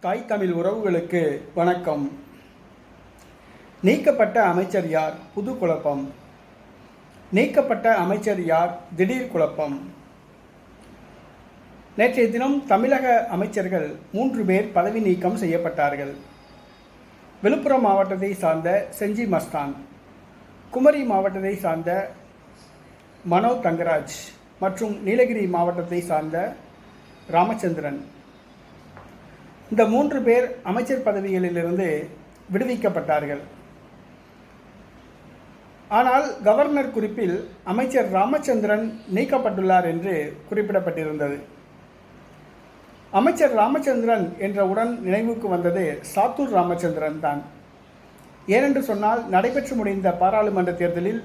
தாய் தமிழ் உறவுகளுக்கு வணக்கம். நீக்கப்பட்ட அமைச்சர் யார்? புது குழப்பம். நீக்கப்பட்ட அமைச்சர் யார்? திடீர் குழப்பம். நேற்றைய தினம் தமிழக அமைச்சர்கள் 3 பேர் பதவி நீக்கம் செய்யப்பட்டார்கள். விழுப்புரம் மாவட்டத்தை சார்ந்த செஞ்சி மஸ்தான், குமரி மாவட்டத்தை சார்ந்த மனோ தங்கராஜ் மற்றும் நீலகிரி மாவட்டத்தை சார்ந்த ராமச்சந்திரன். இந்த 3 பேர் அமைச்சர் பதவிகளிலிருந்து விடுவிக்கப்பட்டார்கள். ஆனால் கவர்னர் குறிப்பில் அமைச்சர் ராமச்சந்திரன் நீக்கப்பட்டுள்ளார் என்று குறிப்பிடப்பட்டிருந்தது. அமைச்சர் ராமச்சந்திரன் என்றவுடன் நினைவுக்கு வந்தது சாத்தூர் ராமச்சந்திரன் தான். ஏனென்று சொன்னால், நடைபெற்று முடிந்த பாராளுமன்ற தேர்தலில்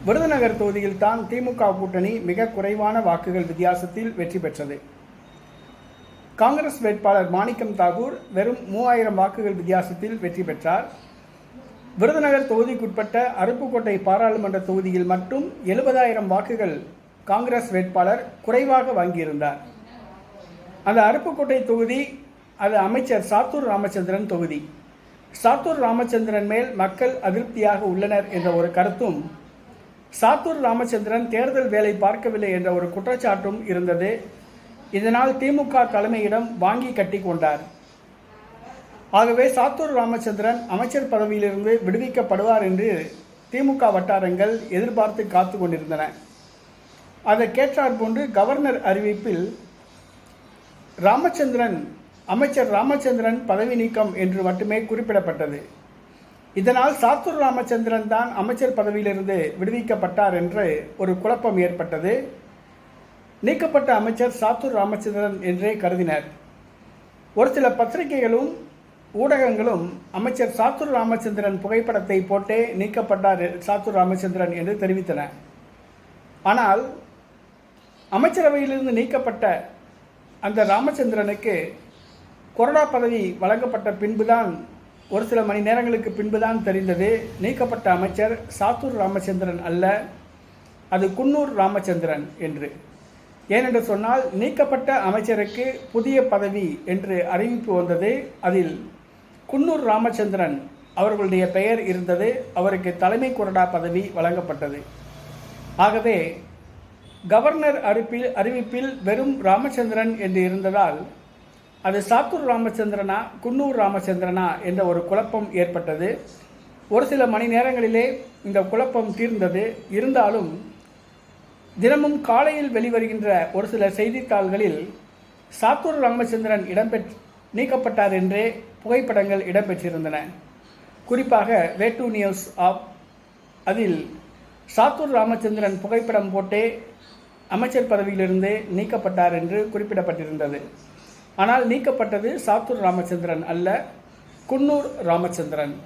விருதுநகர் தொகுதியில் தான் திமுக கூட்டணி மிக குறைவான வாக்குகள் வித்தியாசத்தில் வெற்றி பெற்றது. காங்கிரஸ் வேட்பாளர் மாணிக்கம் தாகூர் வெறும் 3000 வாக்குகள் வித்தியாசத்தில் வெற்றி பெற்றார். விருதுநகர் தொகுதிக்குட்பட்ட அருப்புக்கோட்டை பாராளுமன்ற தொகுதியில் மட்டும் 70,000 வாக்குகள் காங்கிரஸ் வேட்பாளர் குறைவாக வாங்கியிருந்தார். அந்த அருப்புக்கோட்டை தொகுதி அது அமைச்சர் சாத்தூர் ராமச்சந்திரன் தொகுதி. சாத்தூர் ராமச்சந்திரன் மேல் மக்கள் அதிருப்தியாக உள்ளனர் என்ற ஒரு கருத்தும், சாத்தூர் ராமச்சந்திரன் தேர்தல் வேலை பார்க்கவில்லை என்ற ஒரு குற்றச்சாட்டும் இருந்தது. இதனால் திமுக தலைமையிடம் வாங்கி கட்டி கொண்டார். ஆகவே சாத்தூர் ராமச்சந்திரன் அமைச்சர் பதவியிலிருந்து விடுவிக்கப்படுவார் என்று திமுக வட்டாரங்கள் எதிர்பார்த்து காத்து கொண்டிருந்தன. அதற்கேற்றாற் போன்று கவர்னர் அறிவிப்பில் அமைச்சர் ராமச்சந்திரன் பதவி நீக்கம் என்று மட்டுமே குறிப்பிடப்பட்டது. இதனால் சாத்தூர் ராமச்சந்திரன் தான் அமைச்சர் பதவியிலிருந்து விடுவிக்கப்பட்டார் என்று ஒரு குழப்பம் ஏற்பட்டது. நீக்கப்பட்ட அமைச்சர் சாத்தூர் ராமச்சந்திரன் என்றே கருதினர். ஒரு சில பத்திரிகைகளும் ஊடகங்களும் அமைச்சர் சாத்தூர் ராமச்சந்திரன் புகைப்படத்தை போட்டே நீக்கப்பட்டார் சாத்தூர் ராமச்சந்திரன் என்று தெரிவித்தன. ஆனால் அமைச்சரவையிலிருந்து நீக்கப்பட்ட அந்த ராமச்சந்திரனுக்கு கொறடா பதவி வழங்கப்பட்ட பின்புதான், ஒரு சில மணி நேரங்களுக்கு பின்புதான் தெரிந்தது நீக்கப்பட்ட அமைச்சர் சாத்தூர் ராமச்சந்திரன் அல்ல, அது குன்னூர் ராமச்சந்திரன் என்று. ஏனென்று சொன்னால், நீக்கப்பட்ட அமைச்சருக்கு புதிய பதவி என்று அறிவிப்பு வந்தது. அதில் குன்னூர் ராமச்சந்திரன் அவர்களுடைய பெயர் இருந்தது. அவருக்கு தலைமை கொறடா பதவி வழங்கப்பட்டது. ஆகவே கவர்னர் அறிவிப்பில் வெறும் ராமச்சந்திரன் என்று இருந்ததால், அது சாத்தூர் ராமச்சந்திரனா குன்னூர் ராமச்சந்திரனா என்ற ஒரு குழப்பம் ஏற்பட்டது. ஒரு சில மணி நேரங்களிலே இந்த குழப்பம் தீர்ந்தது. இருந்தாலும் தினமும் காலையில் வெளிவருகின்ற ஒரு சில செய்தித்தாள்களில் சாத்தூர் ராமச்சந்திரன் நீக்கப்பட்டார் என்றே புகைப்படங்கள் இடம்பெற்றிருந்தன. குறிப்பாக வேட்டு நியூஸ் ஆப் அதில் சாத்தூர் ராமச்சந்திரன் புகைப்படம் போட்டே அமைச்சர் பதவியிலிருந்து நீக்கப்பட்டார் என்று குறிப்பிடப்பட்டிருந்தது. ஆனால் நீக்கப்பட்டது சாத்தூர் ராமச்சந்திரன் அல்ல, குன்னூர் ராமச்சந்திரன்.